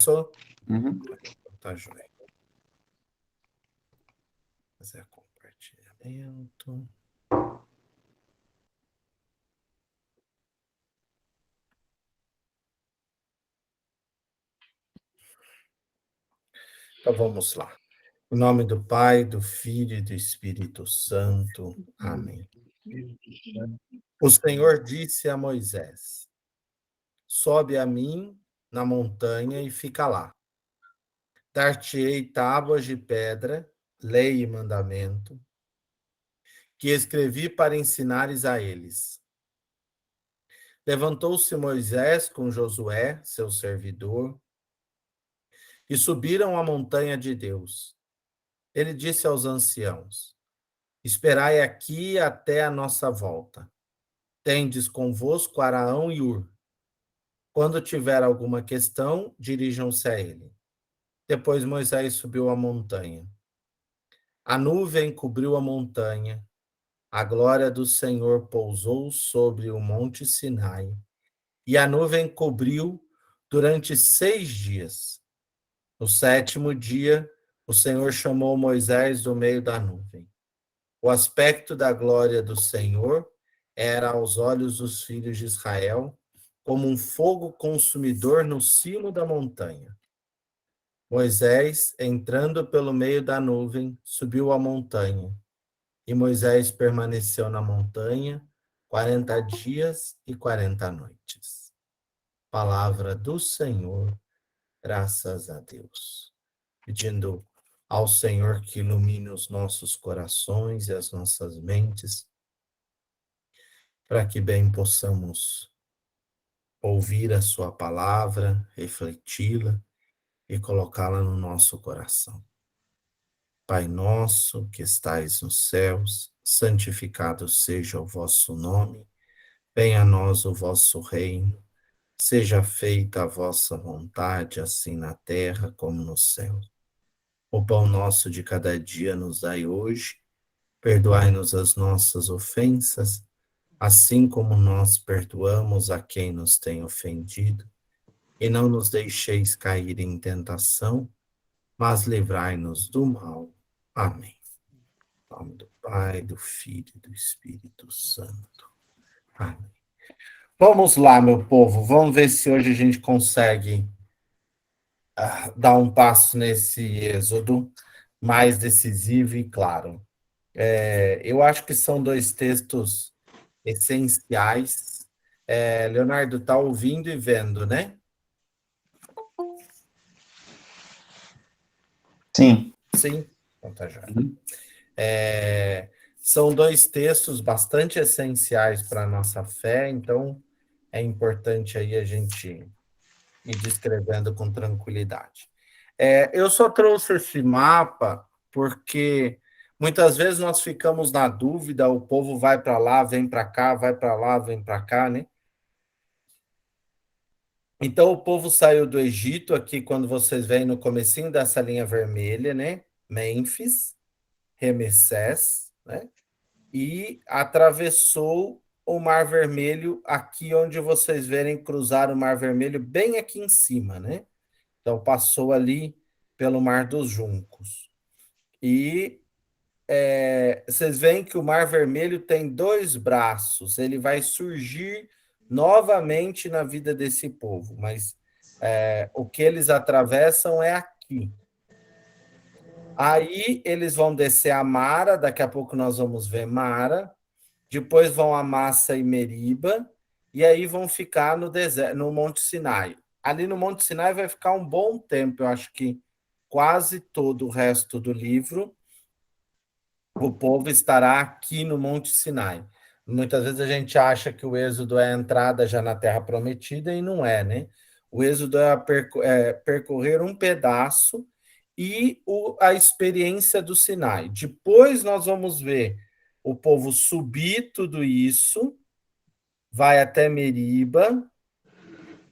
Começou? Uhum. Tá, joia. Fazer compartilhamento. Então vamos lá. Em nome do Pai, do Filho e do Espírito Santo. Amém. O Senhor disse a Moisés: sobe a mim na montanha e fica lá. Dar-te-ei tábuas de pedra, lei e mandamento, que escrevi para ensinares a eles. Levantou-se Moisés com Josué, seu servidor, e subiram a montanha de Deus. Ele disse aos anciãos: esperai aqui até a nossa volta. Tendes convosco Araão e Ur. Quando tiver alguma questão, dirijam-se a ele. Depois Moisés subiu a montanha. A nuvem cobriu a montanha. A glória do Senhor pousou sobre o monte Sinai. E a nuvem cobriu durante 6 dias. No 7º dia, o Senhor chamou Moisés do meio da nuvem. O aspecto da glória do Senhor era aos olhos dos filhos de Israel como um fogo consumidor no cimo da montanha. Moisés, entrando pelo meio da nuvem, subiu a montanha. E Moisés permaneceu na montanha 40 dias e 40 noites. Palavra do Senhor, graças a Deus. Pedindo ao Senhor que ilumine os nossos corações e as nossas mentes, para que bem possamos ouvir a sua palavra, refleti-la e colocá-la no nosso coração. Pai nosso que estais nos céus, santificado seja o vosso nome, venha a nós o vosso reino, seja feita a vossa vontade, assim na terra como no céu. O pão nosso de cada dia nos dai hoje, perdoai-nos as nossas ofensas, assim como nós perdoamos a quem nos tem ofendido, e não nos deixeis cair em tentação, mas livrai-nos do mal. Amém. Em nome do Pai, do Filho e do Espírito Santo. Amém. Vamos lá, meu povo, vamos ver se hoje a gente consegue dar um passo nesse êxodo mais decisivo e claro. Eu acho que são 2 textos essenciais. Leonardo, está ouvindo e vendo, né? Sim. Sim? Então tá já. Uhum. São 2 textos bastante essenciais para a nossa fé, então é importante aí a gente ir descrevendo com tranquilidade. Eu só trouxe esse mapa porque muitas vezes nós ficamos na dúvida, o povo vai para lá, vem para cá, vai para lá, vem para cá, né? Então o povo saiu do Egito aqui quando vocês veem no comecinho dessa linha vermelha, né? Mênfis, Ramessés, né? E atravessou o Mar Vermelho aqui onde vocês verem cruzar o Mar Vermelho bem aqui em cima, né? Então passou ali pelo Mar dos Juncos. E vocês veem que o Mar Vermelho tem 2 braços, ele vai surgir novamente na vida desse povo, mas o que eles atravessam é aqui. Aí eles vão descer a Mara, daqui a pouco nós vamos ver Mara, depois vão a Massa e Meriba, e aí vão ficar no deserto, no Monte Sinai. Ali no Monte Sinai vai ficar um bom tempo, eu acho que quase todo o resto do livro, o povo estará aqui no Monte Sinai. Muitas vezes a gente acha que o êxodo é a entrada já na Terra Prometida e não é, né? O êxodo é percorrer um pedaço e a experiência do Sinai. Depois nós vamos ver o povo subir tudo isso, vai até Meriba,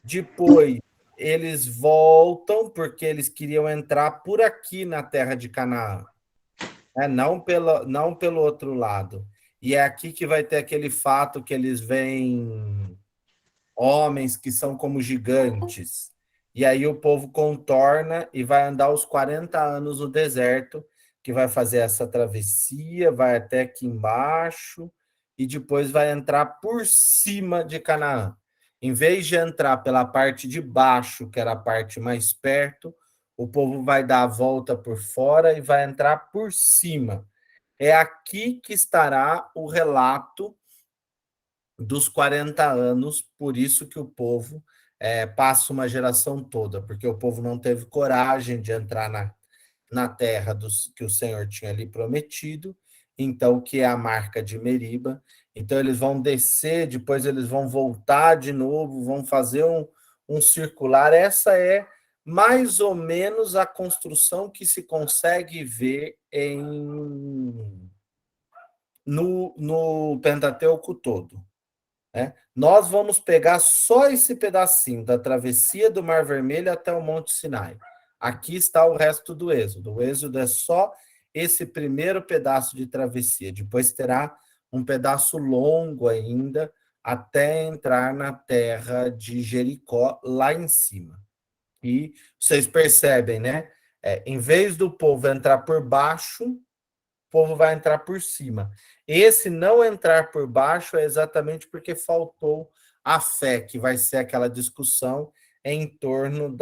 depois eles voltam porque eles queriam entrar por aqui na terra de Canaã, né? Não pelo outro lado. E é aqui que vai ter aquele fato que eles veem homens que são como gigantes. E aí o povo contorna e vai andar os 40 anos no deserto, que vai fazer essa travessia, vai até aqui embaixo e depois vai entrar por cima de Canaã. Em vez de entrar pela parte de baixo, que era a parte mais perto, o povo vai dar a volta por fora e vai entrar por cima. É aqui que estará o relato dos 40 anos, por isso que o povo passa uma geração toda, porque o povo não teve coragem de entrar na terra que o Senhor tinha lhe prometido, então, que é a marca de Meriba. Então, eles vão descer, depois eles vão voltar de novo, vão fazer um circular. Essa é mais ou menos a construção que se consegue ver no Pentateuco todo. Né? Nós vamos pegar só esse pedacinho da travessia do Mar Vermelho até o Monte Sinai. Aqui está o resto do Êxodo. O Êxodo é só esse primeiro pedaço de travessia. Depois terá um pedaço longo ainda até entrar na terra de Jericó, lá em cima. E vocês percebem, né? Em vez do povo entrar por baixo, o povo vai entrar por cima. Esse não entrar por baixo é exatamente porque faltou a fé, que vai ser aquela discussão em torno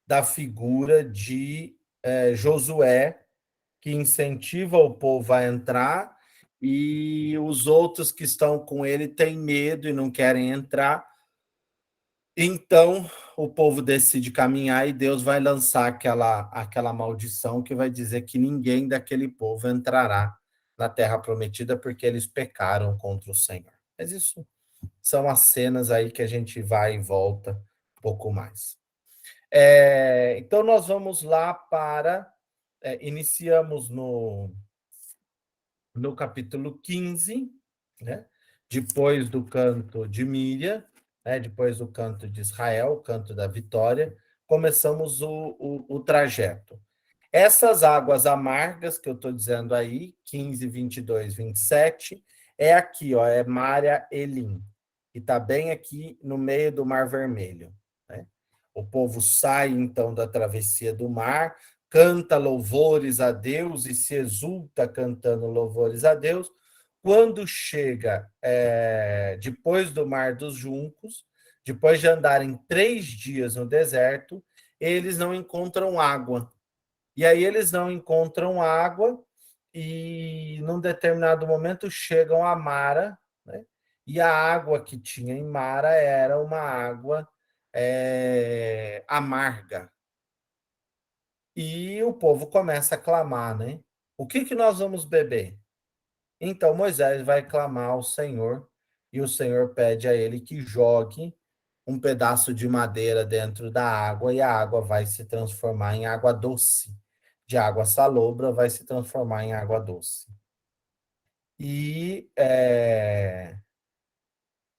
da figura de Josué, que incentiva o povo a entrar, e os outros que estão com ele têm medo e não querem entrar. Então, o povo decide caminhar e Deus vai lançar aquela maldição que vai dizer que ninguém daquele povo entrará na terra prometida porque eles pecaram contra o Senhor. Mas isso são as cenas aí que a gente vai e volta um pouco mais. Então, nós vamos lá para. Iniciamos no capítulo 15, né? Depois do canto de Míria, né? Depois do canto de Israel, o canto da vitória, começamos o trajeto. Essas águas amargas que eu estou dizendo aí, 15, 22, 27, é aqui, ó, é Maria Elim, que está bem aqui no meio do Mar Vermelho. Né? O povo sai, então, da travessia do mar, canta louvores a Deus e se exulta cantando louvores a Deus. Quando chega depois do Mar dos Juncos, depois de andarem 3 dias no deserto, eles não encontram água. E aí eles não encontram água e, num determinado momento, chegam a Mara, né? E a água que tinha em Mara era uma água amarga. E o povo começa a clamar, né? O que nós vamos beber? Então Moisés vai clamar ao Senhor e o Senhor pede a ele que jogue um pedaço de madeira dentro da água e a água vai se transformar em água doce. De água salobra vai se transformar em água doce. E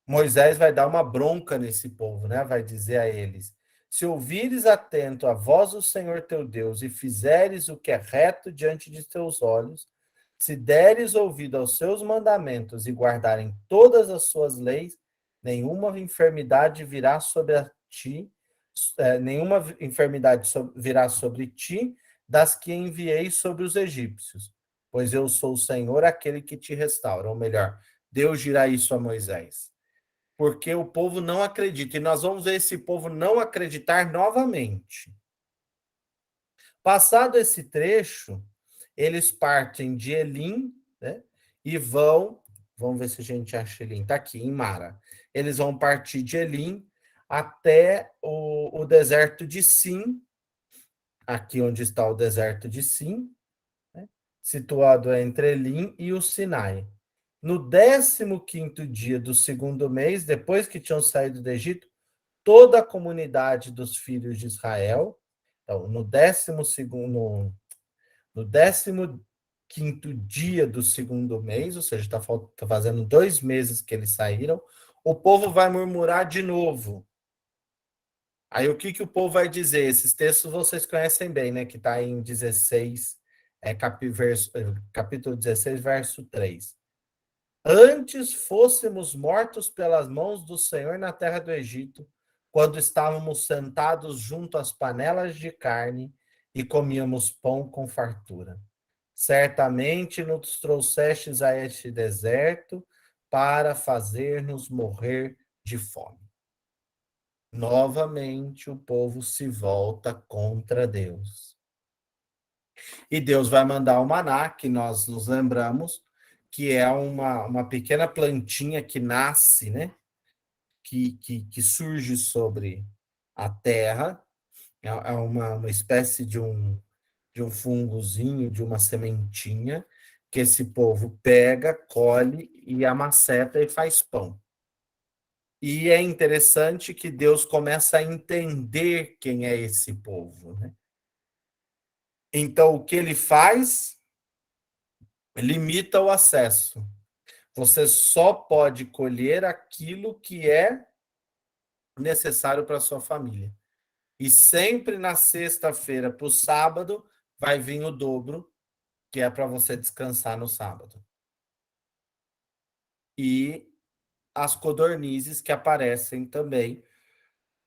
Moisés vai dar uma bronca nesse povo, né? Vai dizer a eles: se ouvires atento a voz do Senhor teu Deus e fizeres o que é reto diante de teus olhos, se deres ouvido aos seus mandamentos e guardarem todas as suas leis, nenhuma enfermidade virá sobre ti, nenhuma enfermidade virá sobre ti das que enviei sobre os egípcios, pois eu sou o Senhor, aquele que te restaura. Ou melhor, Deus dirá isso a Moisés porque o povo não acredita. E nós vamos ver esse povo não acreditar novamente. Passado esse trecho, eles partem de Elim, né, e vamos ver se a gente acha Elim, está aqui, em Mara. Eles vão partir de Elim até o deserto de Sim, aqui onde está o deserto de Sim, né, situado entre Elim e o Sinai. No 15º dia do segundo mês, depois que tinham saído do Egito, toda a comunidade dos filhos de Israel, então, no 15º dia do segundo mês, ou seja, está fazendo 2 meses que eles saíram, o povo vai murmurar de novo. Aí o que o povo vai dizer? Esses textos vocês conhecem bem, né? Que está em 16, capítulo 16, verso 3. Antes fôssemos mortos pelas mãos do Senhor na terra do Egito, quando estávamos sentados junto às panelas de carne e comíamos pão com fartura. Certamente nos trouxestes a este deserto para fazer-nos morrer de fome. Novamente o povo se volta contra Deus. E Deus vai mandar o maná, que nós nos lembramos, que é uma pequena plantinha que nasce, né? Que surge sobre a terra, é uma espécie de um fungozinho, de uma sementinha, que esse povo pega, colhe e amaceta e faz pão. E é interessante que Deus começa a entender quem é esse povo, né? Então, o que ele faz? Limita o acesso. Você só pode colher aquilo que é necessário para a sua família. E sempre na sexta-feira para o sábado vai vir o dobro, que é para você descansar no sábado. E as codornizes que aparecem também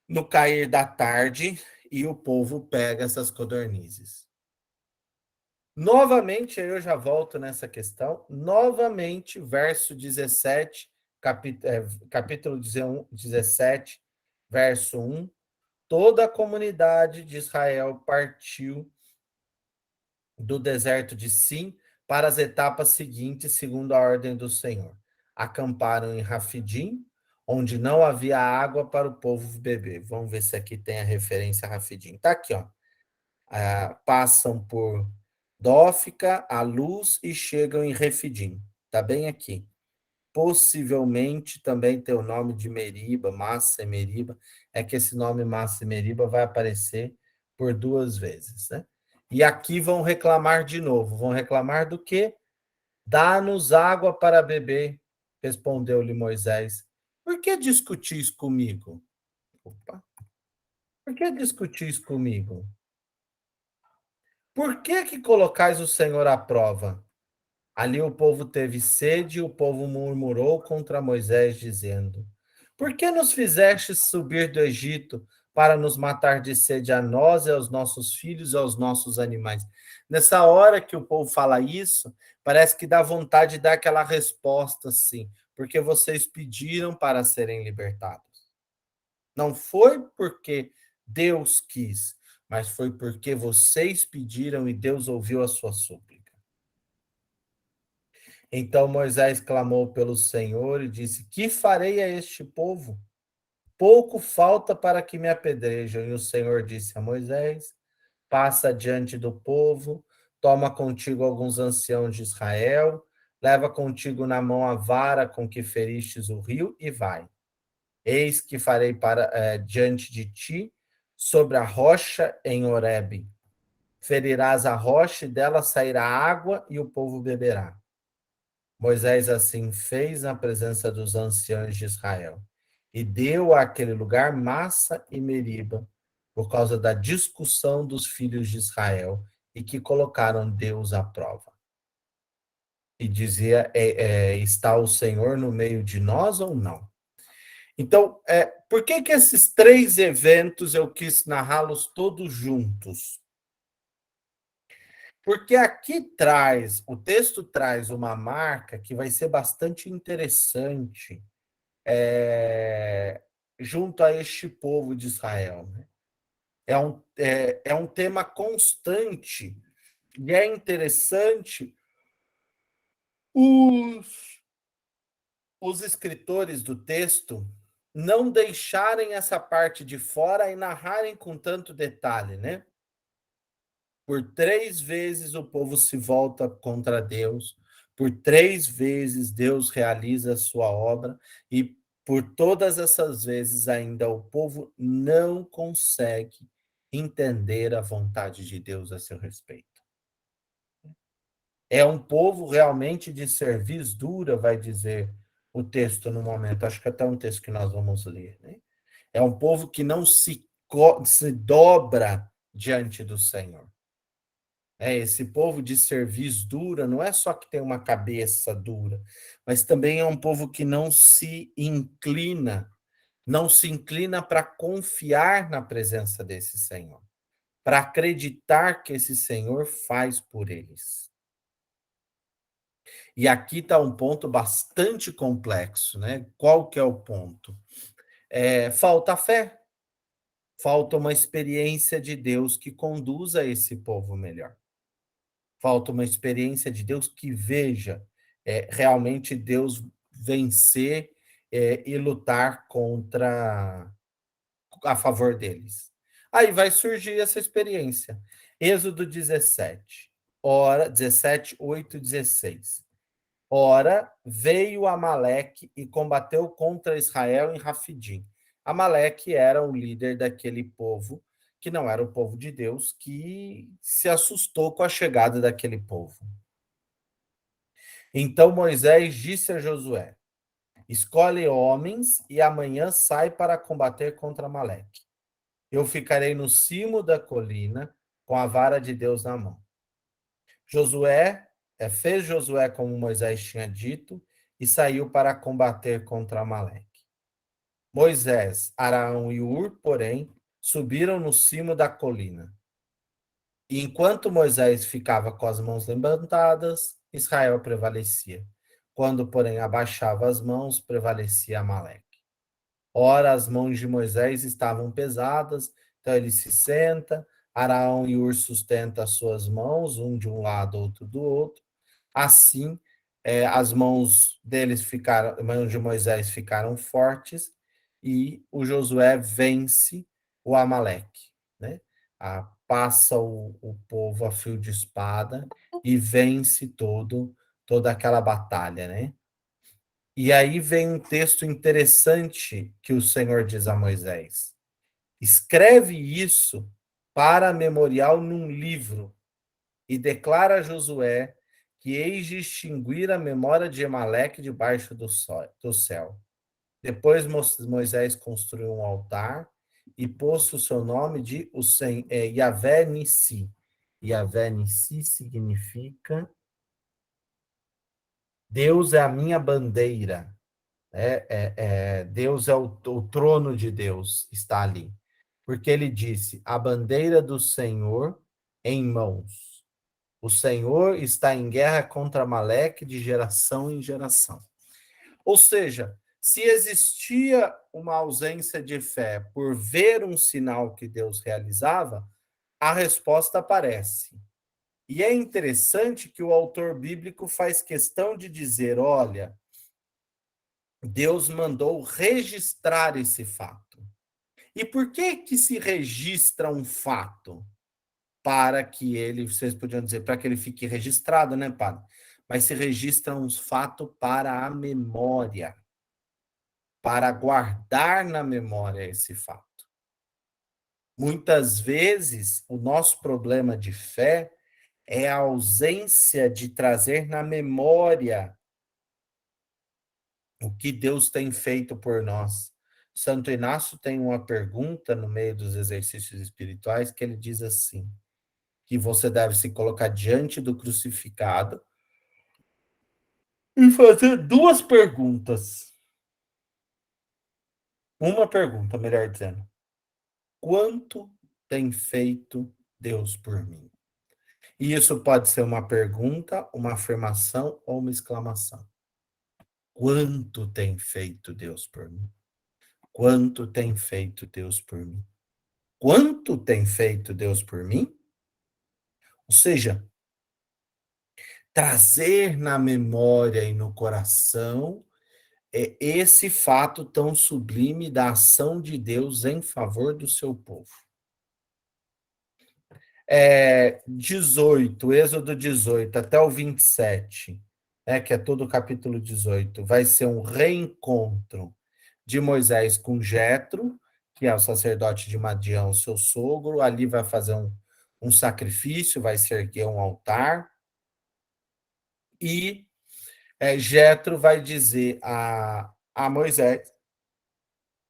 no cair da tarde, e o povo pega essas codornizes. Novamente, eu já volto nessa questão, novamente, verso 17, capítulo 17, verso 1, toda a comunidade de Israel partiu do deserto de Sim para as etapas seguintes, segundo a ordem do Senhor. Acamparam em Rafidim, onde não havia água para o povo beber. Vamos ver se aqui tem a referência a Rafidim. Está aqui, ó. Passam por Dófica, a Luz e chegam em Refidim. Está bem aqui. Possivelmente também tem o nome de Meriba, Massa e Meriba. É que esse nome Massa e Meriba vai aparecer por 2 vezes, né? E aqui vão reclamar de novo. Vão reclamar do quê? Dá-nos água para beber, respondeu-lhe Moisés. Por que discutis comigo? Opa. Por que discutis comigo? Por que colocais o Senhor à prova? Ali o povo teve sede e o povo murmurou contra Moisés, dizendo: Por que nos fizestes subir do Egito para nos matar de sede a nós e aos nossos filhos e aos nossos animais? Nessa hora que o povo fala isso, parece que dá vontade de dar aquela resposta assim, porque vocês pediram para serem libertados. Não foi porque Deus quis, mas foi porque vocês pediram e Deus ouviu a sua súplica. Então Moisés clamou pelo Senhor e disse: Que farei a este povo? Pouco falta para que me apedrejam. E o Senhor disse a Moisés: Passa diante do povo, toma contigo alguns anciãos de Israel, leva contigo na mão a vara com que feristes o rio e vai. Eis que farei diante de ti sobre a rocha em Horebe. Ferirás a rocha e dela sairá água e o povo beberá. Moisés assim fez na presença dos anciãos de Israel e deu àquele lugar Massa e Meriba por causa da discussão dos filhos de Israel e que colocaram Deus à prova. E dizia, está o Senhor no meio de nós ou não? Então, por que esses 3 eventos eu quis narrá-los todos juntos? Porque aqui o texto traz uma marca que vai ser bastante interessante junto a este povo de Israel. Né? É um tema constante e é interessante os, os escritores do texto não deixarem essa parte de fora e narrarem com tanto detalhe, né? Por 3 vezes o povo se volta contra Deus, por 3 vezes Deus realiza a sua obra, e por todas essas vezes ainda o povo não consegue entender a vontade de Deus a seu respeito. É um povo realmente de cerviz dura, vai dizer o texto no momento. Acho que até um texto que nós vamos ler. Né? É um povo que não se dobra diante do Senhor. Esse povo de cerviz dura não é só que tem uma cabeça dura, mas também é um povo que não se inclina para confiar na presença desse Senhor, para acreditar que esse Senhor faz por eles. E aqui está um ponto bastante complexo, né? Qual que é o ponto? Falta fé, falta uma experiência de Deus que conduza esse povo melhor. Falta uma experiência de Deus que veja realmente Deus vencer e lutar a favor deles. Aí vai surgir essa experiência. Êxodo 17, 17, 8 e 16. Ora, veio Amaleque e combateu contra Israel em Rafidim. Amaleque era o líder daquele povo, que não era o povo de Deus, que se assustou com a chegada daquele povo. Então Moisés disse a Josué: escolhe homens e amanhã sai para combater contra Amaleque. Eu ficarei no cimo da colina com a vara de Deus na mão. Josué fez Josué como Moisés tinha dito e saiu para combater contra Amaleque. Moisés, Arão e Ur, porém, subiram no cimo da colina. E enquanto Moisés ficava com as mãos levantadas, Israel prevalecia. Quando, porém, abaixava as mãos, prevalecia Amaleque. Ora, as mãos de Moisés estavam pesadas, então ele se senta, Arão e Ur sustentam as suas mãos, um de um lado, outro do outro. Assim, as mãos de Moisés ficaram fortes e o Josué vence o Amaleque, né? Passa o povo a fio de espada e vence toda aquela batalha, né? E aí vem um texto interessante que o Senhor diz a Moisés: escreve isso para memorial num livro e declara a Josué que eis de extinguir a memória de Amaleque debaixo do céu. Depois Moisés construiu um altar e pôs o seu nome de Yahvé Nissi. Yahvé Nissi significa Deus é a minha bandeira. Deus é o trono de Deus, está ali. Porque ele disse: a bandeira do Senhor em mãos. O Senhor está em guerra contra Amaleque de geração em geração. Ou seja, se existia uma ausência de fé por ver um sinal que Deus realizava, a resposta aparece. E é interessante que o autor bíblico faz questão de dizer: olha, Deus mandou registrar esse fato. E por que que se registra um fato? Para que ele, vocês podiam dizer, para que ele fique registrado, né, padre? Mas se registra um fato para a memória, para guardar na memória esse fato. Muitas vezes, o nosso problema de fé é a ausência de trazer na memória o que Deus tem feito por nós. Santo Inácio tem uma pergunta no meio dos exercícios espirituais que ele diz assim: que você deve se colocar diante do crucificado e fazer duas perguntas. Uma pergunta, melhor dizendo: quanto tem feito Deus por mim? E isso pode ser uma pergunta, uma afirmação ou uma exclamação. Quanto tem feito Deus por mim? Quanto tem feito Deus por mim? Quanto tem feito Deus por mim? Ou seja, trazer na memória e no coração esse fato tão sublime da ação de Deus em favor do seu povo. 18, Êxodo 18 até o 27, que é todo o capítulo 18, vai ser um reencontro de Moisés com Jetro, que é o sacerdote de Madião, seu sogro. Ali vai fazer um sacrifício, vai se erguer um altar, e Jetro vai dizer a Moisés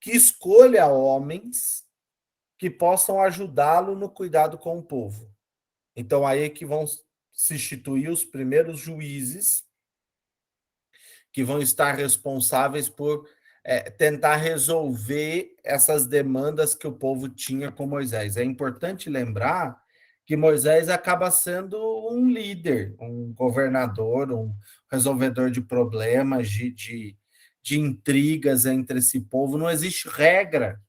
que escolha homens que possam ajudá-lo no cuidado com o povo. Então, aí é que vão se instituir os primeiros juízes que vão estar responsáveis por tentar resolver essas demandas que o povo tinha com Moisés. É importante lembrar que Moisés acaba sendo um líder, um governador, um resolvedor de problemas, de intrigas entre esse povo. Não existe regra.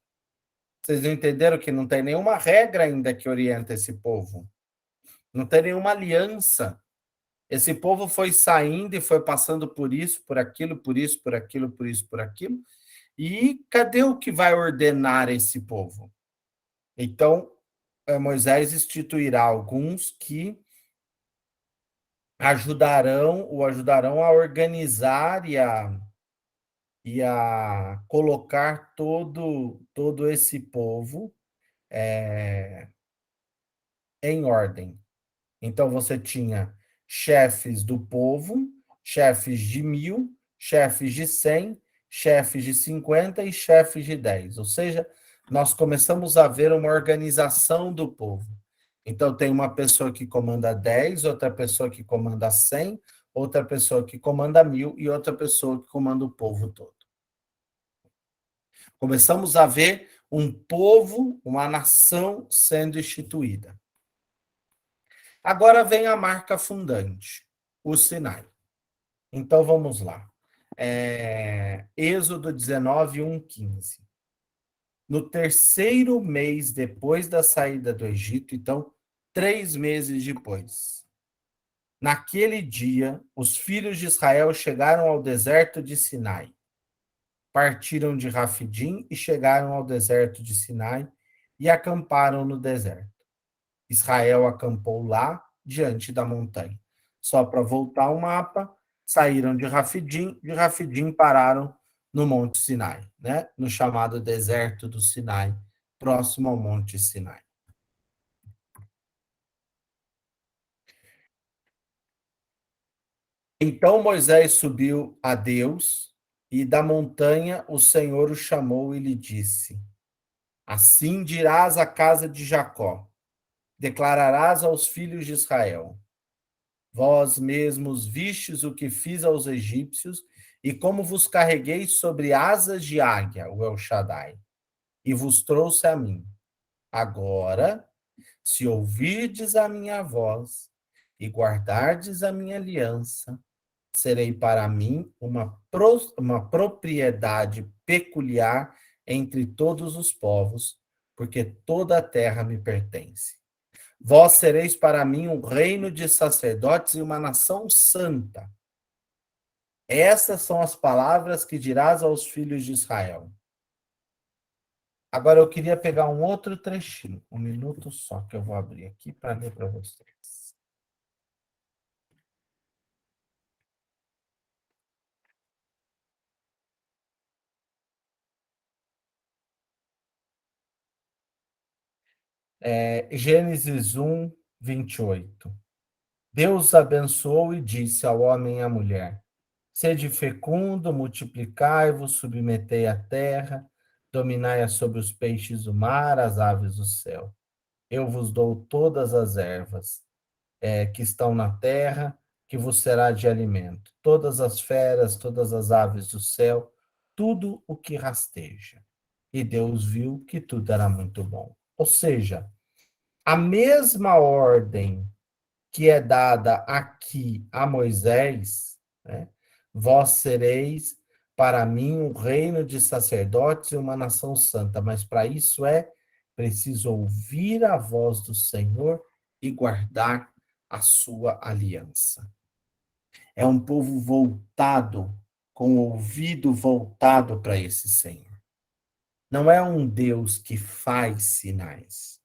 Vocês não entenderam que não tem nenhuma regra ainda que orienta esse povo? Não tem nenhuma aliança. Esse povo foi saindo e foi passando por isso, por aquilo, por isso, por aquilo, por isso, por aquilo. E cadê o que vai ordenar esse povo? Então, Moisés instituirá alguns que o ajudarão a organizar e a colocar todo esse povo em ordem. Então, você tinha chefes do povo, chefes de 1.000, chefes de 100, chefes de 50 e chefes de 10. Ou seja, nós começamos a ver uma organização do povo. Então, tem uma pessoa que comanda 10, outra pessoa que comanda 100, outra pessoa que comanda 1.000 e outra pessoa que comanda o povo todo. Começamos a ver um povo, uma nação sendo instituída. Agora vem a marca fundante, o Sinai. Então vamos lá. Êxodo 19, 1:15. No terceiro mês depois da saída do Egito, então, 3 meses depois, naquele dia, os filhos de Israel chegaram ao deserto de Sinai. Partiram de Rafidim e chegaram ao deserto de Sinai e acamparam no deserto. Israel acampou lá, diante da montanha. Só para voltar o mapa, saíram de Rafidim pararam no Monte Sinai, né? No chamado deserto do Sinai, próximo ao Monte Sinai. Então Moisés subiu a Deus, e da montanha o Senhor o chamou e lhe disse: Assim dirás à casa de Jacó, declararás aos filhos de Israel: Vós mesmos vistes o que fiz aos egípcios e como vos carreguei sobre asas de águia, o El Shaddai, e vos trouxe a mim. Agora, se ouvirdes a minha voz e guardardes a minha aliança, serei para mim uma propriedade peculiar entre todos os povos, porque toda a terra me pertence. Vós sereis para mim um reino de sacerdotes e uma nação santa. Essas são as palavras que dirás aos filhos de Israel. Agora eu queria pegar um outro trechinho, um minuto só, que eu vou abrir aqui para ler para vocês. Gênesis 1, 28. Deus abençoou e disse ao homem e à mulher: Sede fecundo, multiplicai-vos, submetei a terra, dominai-a sobre os peixes do mar, as aves do céu. Eu vos dou todas as ervas que estão na terra, que vos será de alimento. Todas as feras, todas as aves do céu, tudo o que rasteja. E Deus viu que tudo era muito bom. Ou seja, a mesma ordem que é dada aqui a Moisés, né? Vós sereis para mim um reino de sacerdotes e uma nação santa, mas para isso é preciso ouvir a voz do Senhor e guardar a sua aliança. É um povo voltado, com o ouvido voltado para esse Senhor. Não é um Deus que faz sinais.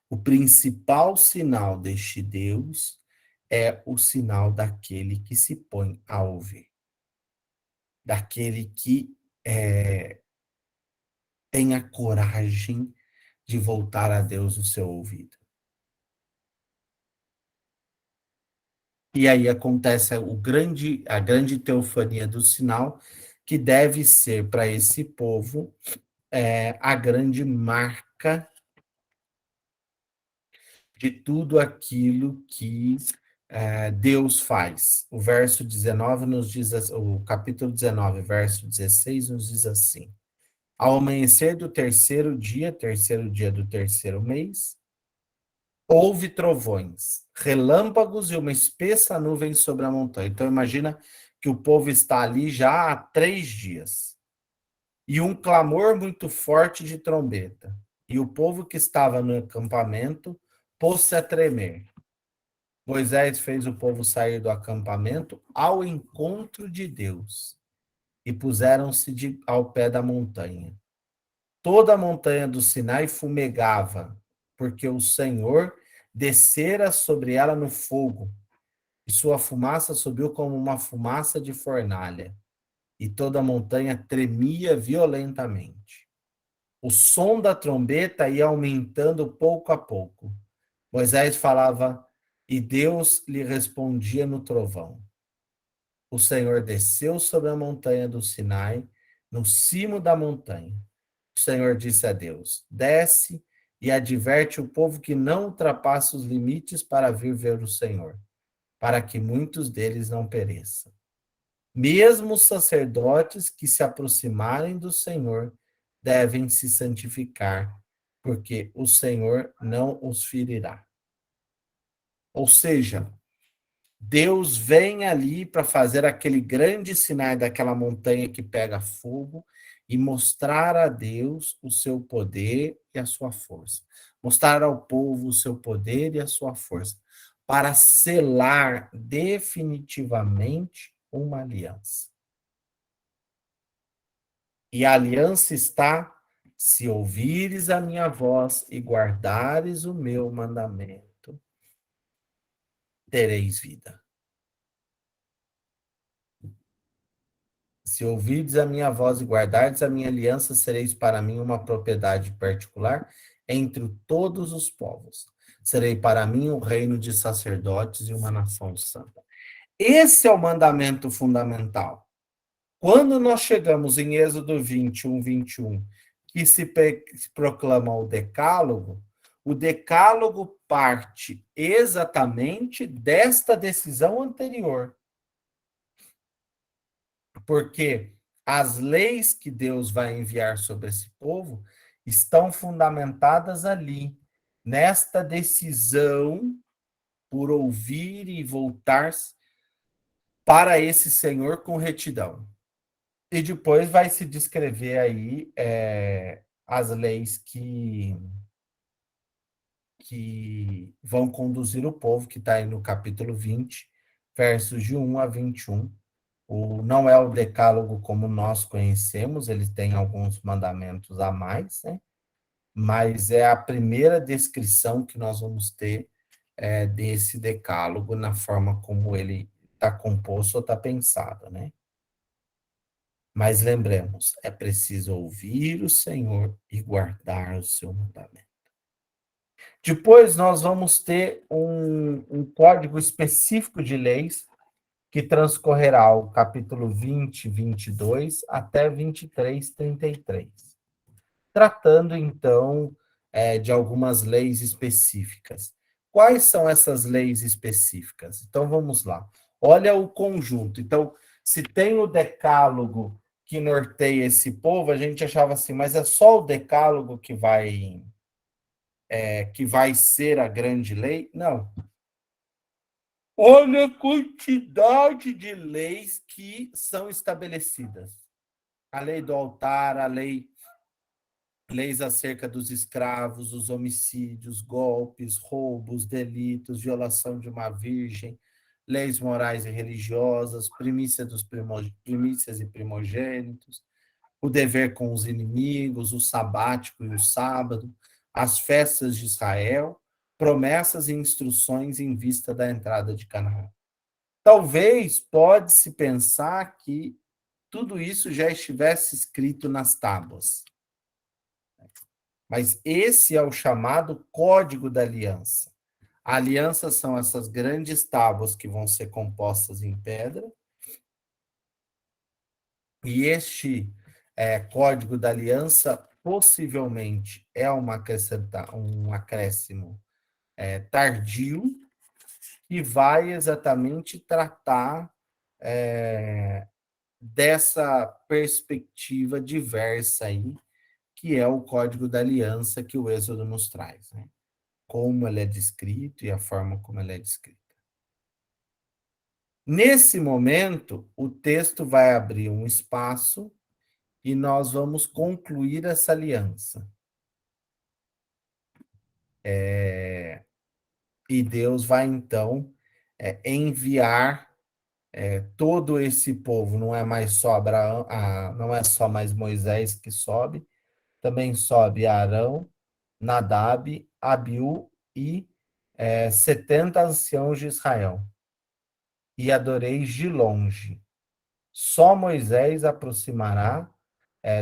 O principal sinal deste Deus é o sinal daquele que se põe a ouvir, daquele que tem a coragem de voltar a Deus o seu ouvido. E aí acontece a grande teofania do sinal, que deve ser para esse povo a grande marca de tudo aquilo que Deus faz. O verso 19 nos diz, o capítulo 19, verso 16 nos diz assim: ao amanhecer do terceiro dia do terceiro mês, houve trovões, relâmpagos e uma espessa nuvem sobre a montanha. Então imagina que o povo está ali já há 3 dias. E um clamor muito forte de trombeta. E o povo que estava no acampamento pôs-se a tremer. Moisés fez o povo sair do acampamento ao encontro de Deus e puseram-se ao pé da montanha. Toda a montanha do Sinai fumegava, porque o Senhor descera sobre ela no fogo, e sua fumaça subiu como uma fumaça de fornalha, e toda a montanha tremia violentamente. O som da trombeta ia aumentando pouco a pouco. Moisés falava e Deus lhe respondia no trovão. O Senhor desceu sobre a montanha do Sinai, no cimo da montanha. O Senhor disse a Deus: desce e adverte o povo que não ultrapasse os limites para vir ver o Senhor, para que muitos deles não pereçam. Mesmo os sacerdotes que se aproximarem do Senhor devem se santificar, porque o Senhor não os ferirá. Ou seja, Deus vem ali para fazer aquele grande sinal daquela montanha que pega fogo e mostrar a Deus o seu poder e a sua força. Mostrar ao povo o seu poder e a sua força, para selar definitivamente uma aliança. E a aliança está: se ouvires a minha voz e guardares o meu mandamento, tereis vida. Se ouvirdes a minha voz e guardardes a minha aliança, sereis para mim uma propriedade particular entre todos os povos. Serei para mim um reino de sacerdotes e uma nação santa. Esse é o mandamento fundamental. Quando nós chegamos em Êxodo 21, 21, que se proclama o decálogo parte exatamente desta decisão anterior. Porque as leis que Deus vai enviar sobre esse povo estão fundamentadas ali, nesta decisão por ouvir e voltar para esse Senhor com retidão. E depois vai se descrever aí as leis que vão conduzir o povo, que está aí no capítulo 20, versos de 1 a 21. Não é o decálogo como nós conhecemos, ele tem alguns mandamentos a mais, né? Mas é a primeira descrição que nós vamos ter desse decálogo na forma como ele está composto ou está pensado, né? Mas lembremos, é preciso ouvir o Senhor e guardar o seu mandamento. Depois nós vamos ter um código específico de leis que transcorrerá o capítulo 20, 22 até 23, 33, tratando então de algumas leis específicas. Quais são essas leis específicas? Então vamos lá. Olha o conjunto. Então, se tem o decálogo que norteia esse povo, a gente achava assim, mas é só o decálogo que vai ser a grande lei? Não. Olha a quantidade de leis que são estabelecidas. A lei do altar, leis acerca dos escravos, os homicídios, golpes, roubos, delitos, violação de uma virgem, leis morais e religiosas, primícias e primogênitos, o dever com os inimigos, o sabático e o sábado, as festas de Israel, promessas e instruções em vista da entrada de Canaã. Talvez pode-se pensar que tudo isso já estivesse escrito nas tábuas. Mas esse é o chamado Código da Aliança. A aliança são essas grandes tábuas que vão ser compostas em pedra. E este Código da Aliança possivelmente é um acréscimo tardio, que vai exatamente tratar é, dessa perspectiva diversa aí, que é o Código da Aliança que o Êxodo nos traz, né? Como ele é descrito e a forma como ele é descrito. Nesse momento, o texto vai abrir um espaço e nós vamos concluir essa aliança. E Deus vai, então, enviar todo esse povo, não é mais só Abraão, não é só mais Moisés que sobe, também sobe Arão, Nadab, Abiú e 70 anciãos de Israel. E adoreis de longe. Só Moisés aproximará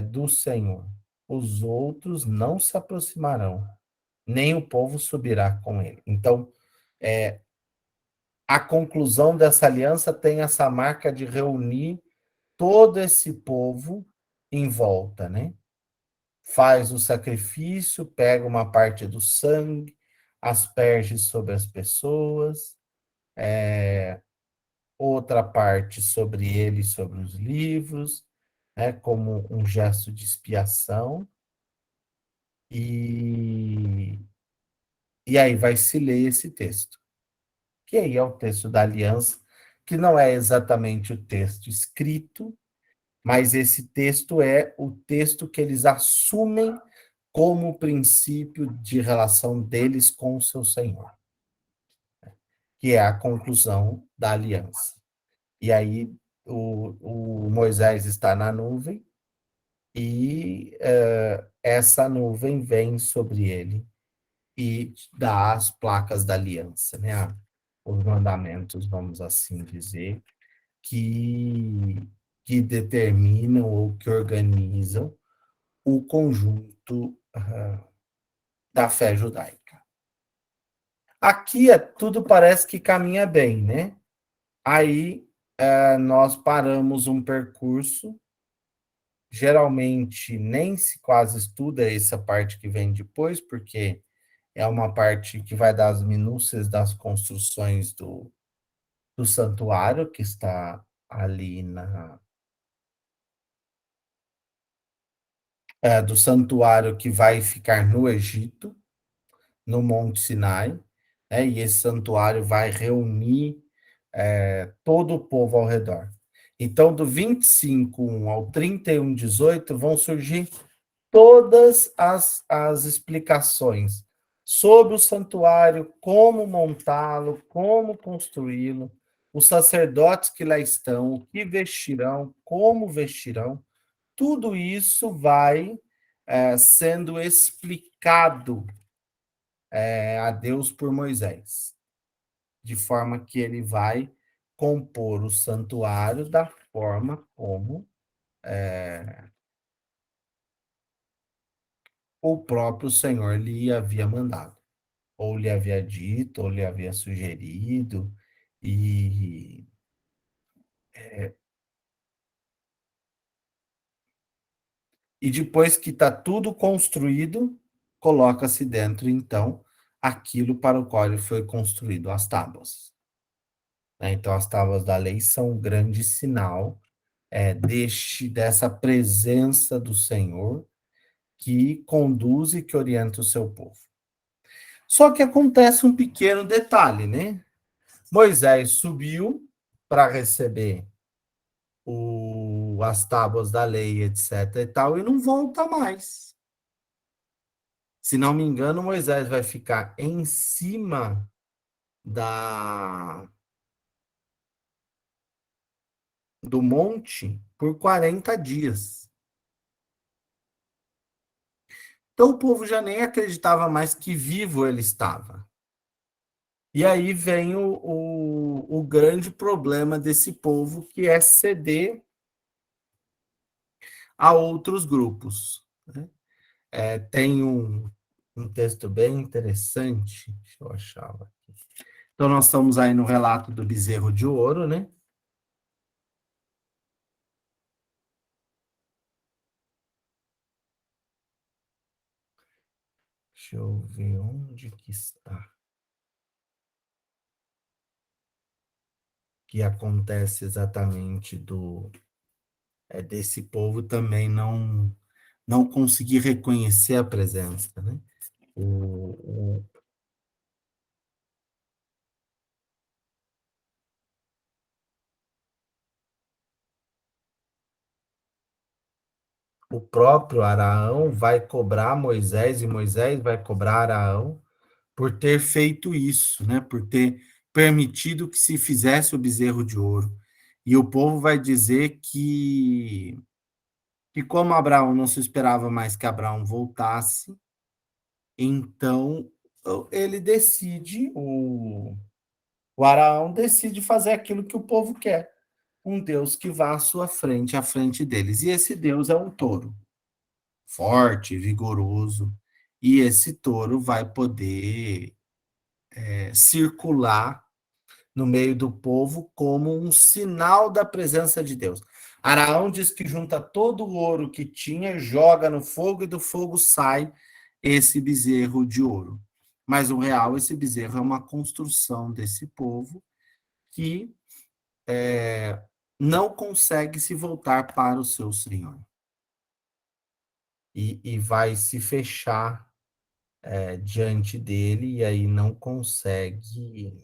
do Senhor. Os outros não se aproximarão, nem o povo subirá com ele. Então, a conclusão dessa aliança tem essa marca de reunir todo esse povo em volta, né? Faz o sacrifício, pega uma parte do sangue, asperge sobre as pessoas, outra parte sobre ele, sobre os livros, né, como um gesto de expiação, e, e aí vai se ler esse texto, que aí é o texto da aliança, que não é exatamente o texto escrito, mas esse texto é o texto que eles assumem como princípio de relação deles com o seu Senhor, que é a conclusão da aliança. E aí o Moisés está na nuvem e essa nuvem vem sobre ele e dá as placas da aliança, né? Os mandamentos, vamos assim dizer, que determinam ou que organizam o conjunto da fé judaica. Aqui tudo parece que caminha bem, né? Aí nós paramos um percurso, geralmente nem se quase estuda essa parte que vem depois, porque é uma parte que vai dar as minúcias das construções do santuário, que está ali do santuário que vai ficar no Egito, no Monte Sinai, né? E esse santuário vai reunir todo o povo ao redor. Então, do 25:1 ao 31:18, vão surgir todas as explicações sobre o santuário, como montá-lo, como construí-lo, os sacerdotes que lá estão, o que vestirão, como vestirão, tudo isso vai sendo explicado a Deus por Moisés, de forma que ele vai compor o santuário da forma como o próprio Senhor lhe havia mandado, ou lhe havia dito, ou lhe havia sugerido, e, e depois que está tudo construído, coloca-se dentro, então, aquilo para o qual ele foi construído, as tábuas. Né? Então, as tábuas da lei são um grande sinal dessa presença do Senhor que conduz e que orienta o seu povo. Só que acontece um pequeno detalhe, né? Moisés subiu para receber as tábuas da lei, etc. e tal, e não volta mais. Se não me engano, Moisés vai ficar em cima da do monte por 40 dias. Então o povo já nem acreditava mais que vivo ele estava. E aí vem o grande problema desse povo, que é ceder a outros grupos. Né? Tem um texto bem interessante, deixa eu achar aqui. Então, nós estamos aí no relato do bezerro de ouro, né? Deixa eu ver onde que está. que acontece exatamente desse povo também não conseguir reconhecer a presença, né? O, o próprio Araão vai cobrar Moisés e Moisés vai cobrar Araão por ter feito isso, né? Por ter permitido que se fizesse o bezerro de ouro. E o povo vai dizer que como Abraão não se esperava mais que Abraão voltasse, então ele decide, o Araão decide fazer aquilo que o povo quer. Um Deus que vá à sua frente, à frente deles. E esse Deus é um touro, forte, vigoroso. E esse touro vai poder circular no meio do povo como um sinal da presença de Deus. Araão diz que junta todo o ouro que tinha, joga no fogo e do fogo sai esse bezerro de ouro. Mas o real, esse bezerro é uma construção desse povo que não consegue se voltar para o seu Senhor. E vai se fechar diante dele e aí não consegue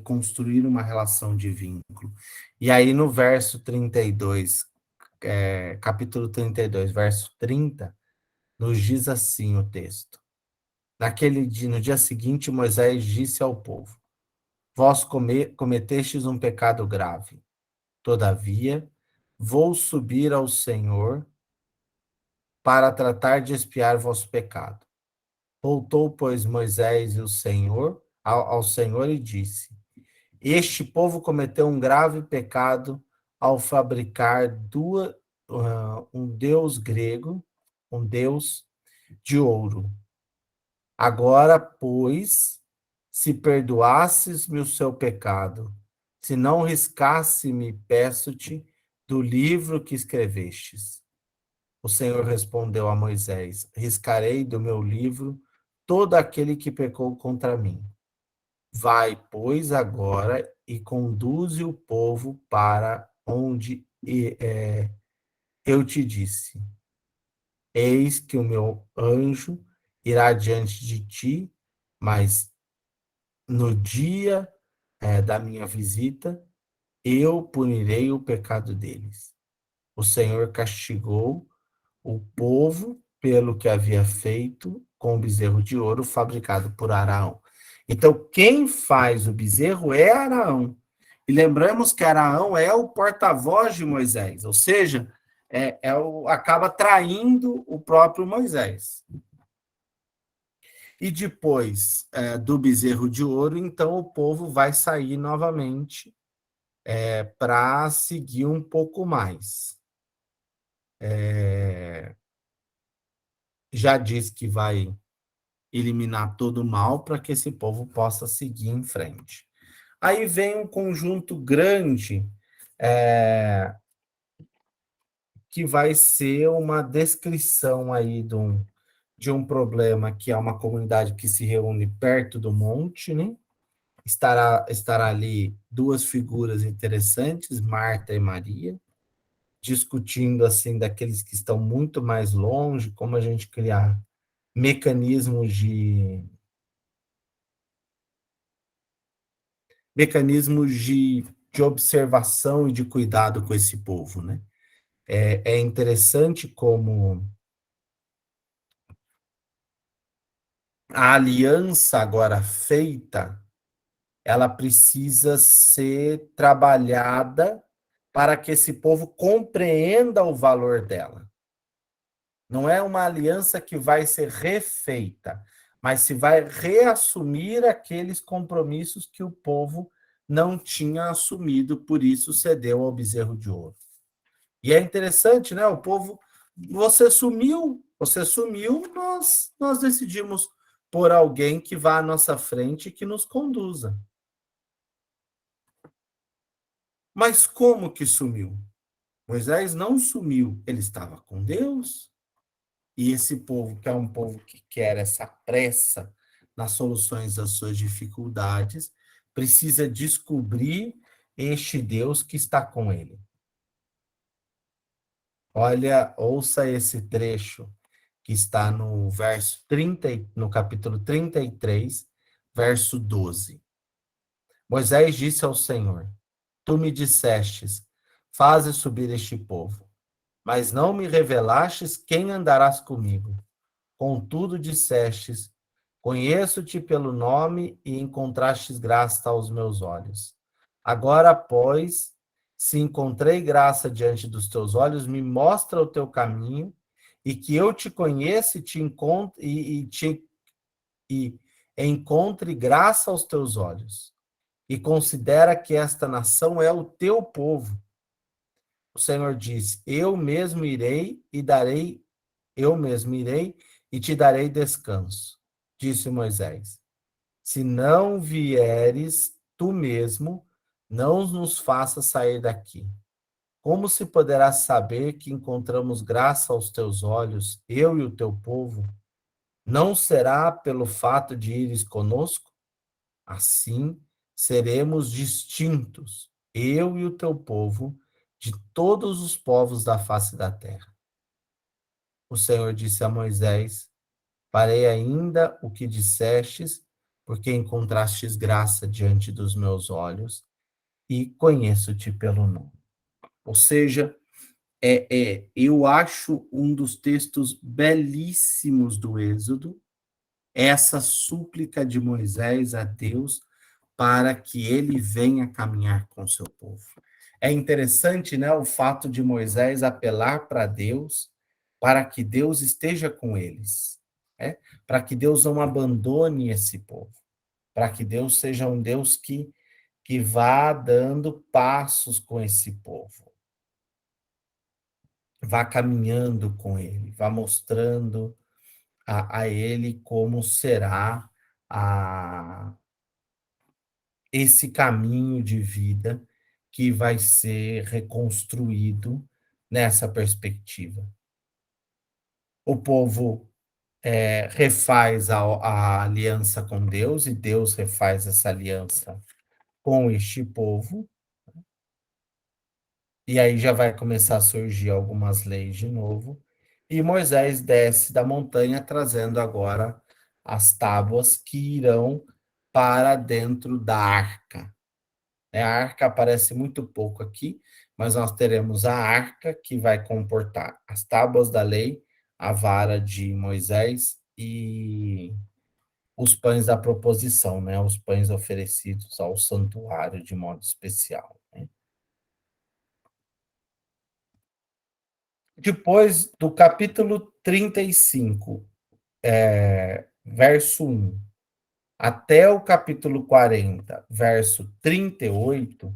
construir uma relação de vínculo. E aí no verso 32, capítulo 32, verso 30, nos diz assim o texto. Naquele dia, no dia seguinte, Moisés disse ao povo: Vós cometestes um pecado grave. Todavia, vou subir ao Senhor para tratar de expiar vosso pecado. Voltou, pois, Moisés e o Senhor ao Senhor e disse: Este povo cometeu um grave pecado ao fabricar um deus grego, um deus de ouro. Agora, pois, se perdoasses-me o seu pecado, se não riscasse-me, peço-te, do livro que escrevestes. O Senhor respondeu a Moisés: Riscarei do meu livro todo aquele que pecou contra mim. Vai, pois, agora e conduze o povo para onde eu te disse. Eis que o meu anjo irá diante de ti, mas no dia da minha visita, eu punirei o pecado deles. O Senhor castigou o povo pelo que havia feito com o bezerro de ouro fabricado por Araão. Então, quem faz o bezerro é Araão. E lembramos que Araão é o porta-voz de Moisés, ou seja, acaba traindo o próprio Moisés. E depois do bezerro de ouro, então o povo vai sair novamente para seguir um pouco mais. Já diz que vai eliminar todo o mal para que esse povo possa seguir em frente. Aí vem um conjunto grande que vai ser uma descrição aí de um problema que é uma comunidade que se reúne perto do monte, né? Estará ali duas figuras interessantes, Marta e Maria, discutindo assim daqueles que estão muito mais longe, como a gente criar mecanismos de observação e de cuidado com esse povo, né? É interessante como a aliança agora feita, ela precisa ser trabalhada para que esse povo compreenda o valor dela. Não é uma aliança que vai ser refeita, mas se vai reassumir aqueles compromissos que o povo não tinha assumido, por isso cedeu ao bezerro de ouro. E é interessante, né? O povo, você sumiu, nós decidimos por alguém que vá à nossa frente e que nos conduza. Mas como que sumiu? Moisés não sumiu, ele estava com Deus. E esse povo, que é um povo que quer essa pressa nas soluções das suas dificuldades, precisa descobrir este Deus que está com ele. Olha, ouça esse trecho que está no verso 30, no capítulo 33, verso 12. Moisés disse ao Senhor: Tu me dissestes: faze subir este povo, mas não me revelastes quem andarás comigo. Contudo dissestes: conheço-te pelo nome e encontrastes graça aos meus olhos. Agora, pois, se encontrei graça diante dos teus olhos, me mostra o teu caminho e que eu te conheça e te encontre, e encontre graça aos teus olhos. E considera que esta nação é o teu povo. O Senhor diz: eu mesmo irei e te darei descanso. Disse Moisés: se não vieres tu mesmo, não nos faça sair daqui. Como se poderá saber que encontramos graça aos teus olhos, eu e o teu povo? Não será pelo fato de ires conosco? Assim seremos distintos, eu e o teu povo, de todos os povos da face da terra. O Senhor disse a Moisés: farei ainda o que dissestes, porque encontrastes graça diante dos meus olhos e conheço-te pelo nome. Ou seja, eu acho um dos textos belíssimos do Êxodo, essa súplica de Moisés a Deus para que ele venha caminhar com seu povo. É interessante, né, o fato de Moisés apelar para Deus, para que Deus esteja com eles, né? Para que Deus não abandone esse povo, para que Deus seja um Deus que vá dando passos com esse povo, vá caminhando com ele, vá mostrando a ele como será a, esse caminho de vida que vai ser reconstruído nessa perspectiva. O povo refaz a aliança com Deus e Deus refaz essa aliança com este povo, e aí já vai começar a surgir algumas leis de novo, e Moisés desce da montanha trazendo agora as tábuas que irão para dentro da arca. A arca aparece muito pouco aqui, mas nós teremos a arca que vai comportar as tábuas da lei, a vara de Moisés e os pães da proposição, né? Os pães oferecidos ao santuário de modo especial, né? Depois do capítulo 35, verso 1, até o capítulo 40, verso 38,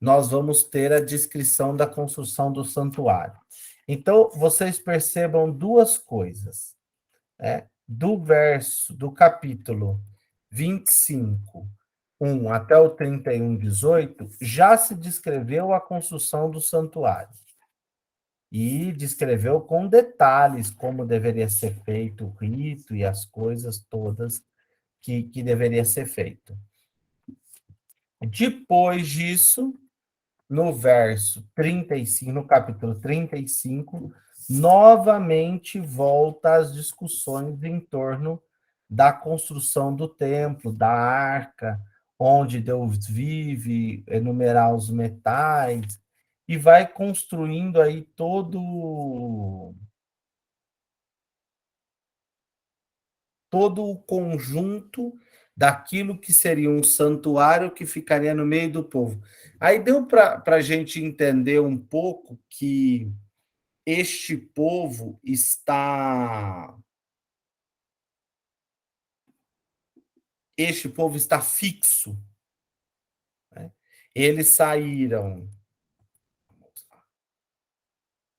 nós vamos ter a descrição da construção do santuário. Então, vocês percebam duas coisas, né? Do capítulo 25, 1 até o 31, 18, já se descreveu a construção do santuário. E descreveu com detalhes como deveria ser feito o rito e as coisas todas que deveria ser feito. Depois disso, no verso 35, no capítulo 35, novamente volta às discussões em torno da construção do templo, da arca, onde Deus vive, enumerar os metais, e vai construindo aí todo o conjunto daquilo que seria um santuário que ficaria no meio do povo. Aí deu para a gente entender um pouco que este povo está fixo, né? Eles saíram,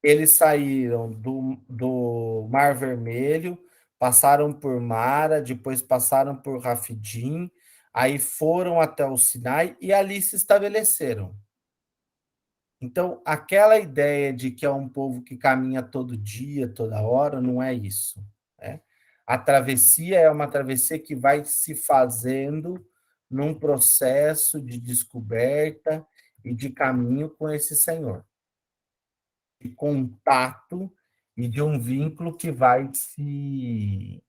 eles saíram do Mar Vermelho, passaram por Mara, depois passaram por Rafidim, aí foram até o Sinai e ali se estabeleceram. Então, aquela ideia de que é um povo que caminha todo dia, toda hora, não é isso, né? A travessia é uma travessia que vai se fazendo num processo de descoberta e de caminho com esse Senhor, de contato e de um vínculo que vai se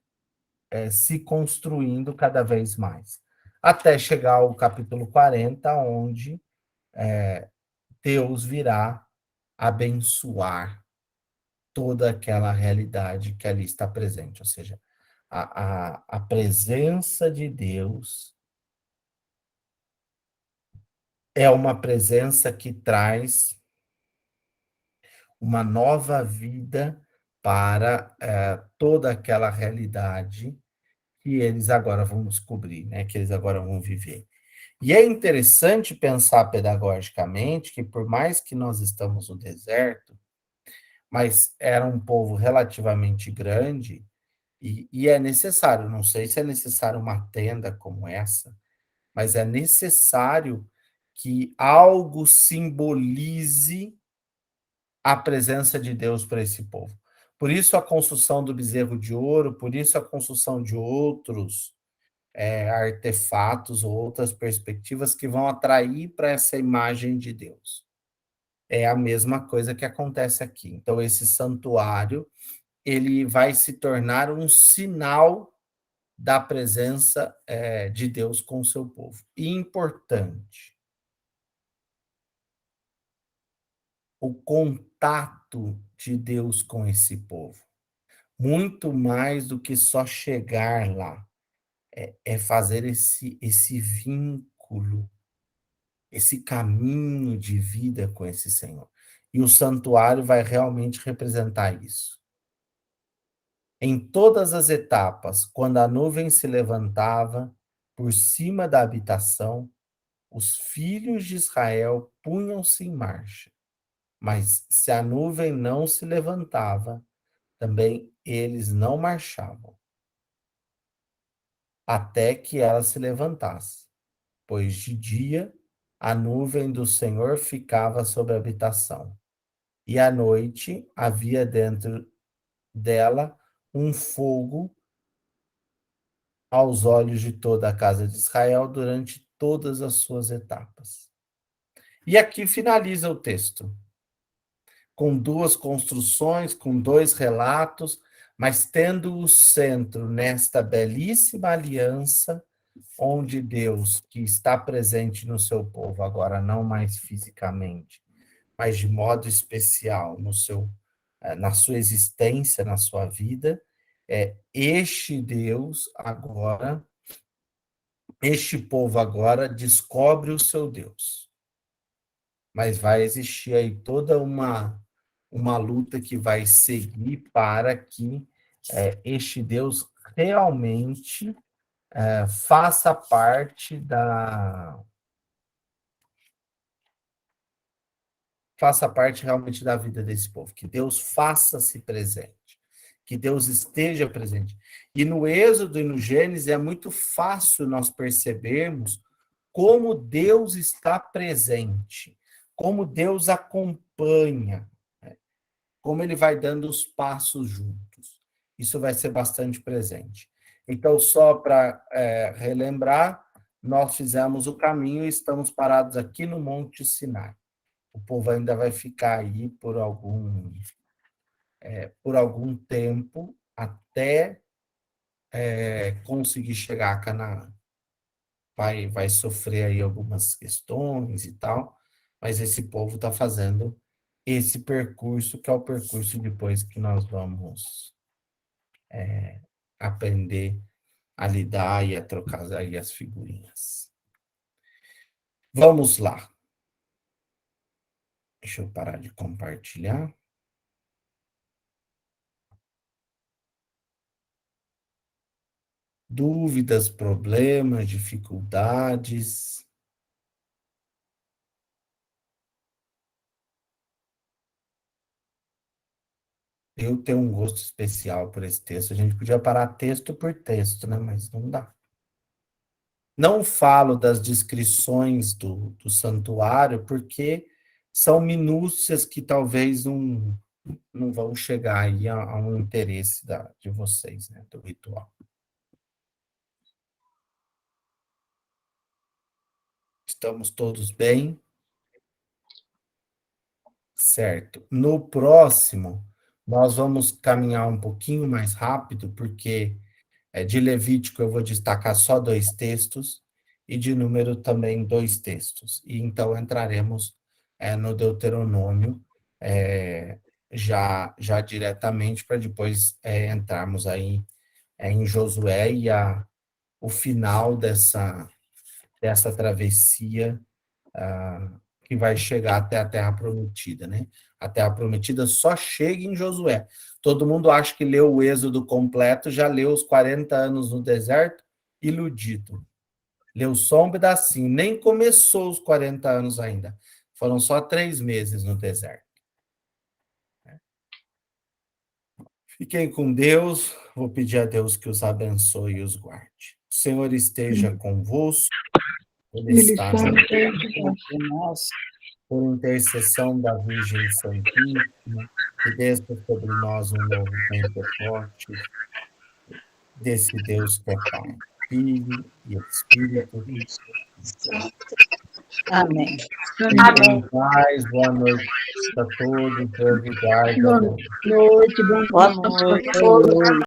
construindo cada vez mais, até chegar ao capítulo 40, onde Deus virá abençoar toda aquela realidade que ali está presente, ou seja, a presença de Deus é uma presença que traz uma nova vida para toda aquela realidade que eles agora vão descobrir, né? Que eles agora vão viver. E é interessante pensar pedagogicamente que, por mais que nós estamos no deserto, mas era um povo relativamente grande, e é necessário, não sei se é necessário uma tenda como essa, mas é necessário que algo simbolize a presença de Deus para esse povo. Por isso a construção do bezerro de ouro, por isso a construção de outros artefatos ou outras perspectivas que vão atrair para essa imagem de Deus. É a mesma coisa que acontece aqui. Então, esse santuário, ele vai se tornar um sinal da presença de Deus com o seu povo. E importante, o contato de Deus com esse povo. Muito mais do que só chegar lá, é fazer esse vínculo, esse caminho de vida com esse Senhor. E o santuário vai realmente representar isso. Em todas as etapas, quando a nuvem se levantava por cima da habitação, os filhos de Israel punham-se em marcha. Mas se a nuvem não se levantava, também eles não marchavam, até que ela se levantasse, pois de dia a nuvem do Senhor ficava sobre a habitação, e à noite havia dentro dela um fogo aos olhos de toda a casa de Israel durante todas as suas etapas. E aqui finaliza o texto, com duas construções, com dois relatos, mas tendo o centro nesta belíssima aliança, onde Deus, que está presente no seu povo, agora não mais fisicamente, mas de modo especial na sua existência, na sua vida, este Deus agora, este povo agora descobre o seu Deus. Mas vai existir aí toda uma luta que vai seguir para que este Deus realmente faça parte faça parte realmente da vida desse povo, que Deus faça-se presente, que Deus esteja presente. E no Êxodo e no Gênesis é muito fácil nós percebermos como Deus está presente, como Deus acompanha, né? Como ele vai dando os passos juntos. Isso vai ser bastante presente. Então, só para relembrar, nós fizemos o caminho e estamos parados aqui no Monte Sinai. O povo ainda vai ficar aí por algum tempo até conseguir chegar a Canaã. Vai sofrer aí algumas questões e tal, mas esse povo está fazendo esse percurso, que é o percurso depois que nós vamos aprender a lidar e a trocar aí as figurinhas. Vamos lá. Deixa eu parar de compartilhar. Dúvidas, problemas, dificuldades. Eu tenho um gosto especial por esse texto. A gente podia parar texto por texto, né? Mas não dá. Não falo das descrições do santuário, porque são minúcias que talvez não vão chegar aí a um interesse de vocês, né, do ritual. Estamos todos bem? Certo. No próximo, nós vamos caminhar um pouquinho mais rápido, porque de Levítico eu vou destacar só 2 textos, e de Número também 2 textos. E então entraremos no Deuteronômio, já diretamente, para depois entrarmos aí em Josué e o final dessa travessia, que vai chegar até a Terra Prometida, né? A Terra Prometida só chega em Josué. Todo mundo acha que leu o Êxodo completo, já leu os 40 anos no deserto, iludido. Leu só um pedacinho, nem começou os 40 anos ainda. Foram só 3 meses no deserto. Fiquem com Deus, vou pedir a Deus que os abençoe e os guarde. O Senhor esteja convosco, Ele está no nós, por intercessão da Virgem Santíssima, que desça sobre nós um novo Pentecostes, desse Deus que é Pai, Filho e Espírito. Amém. Fiquem em paz, boa noite a todos, Deus e guarde. Boa noite, boa noite.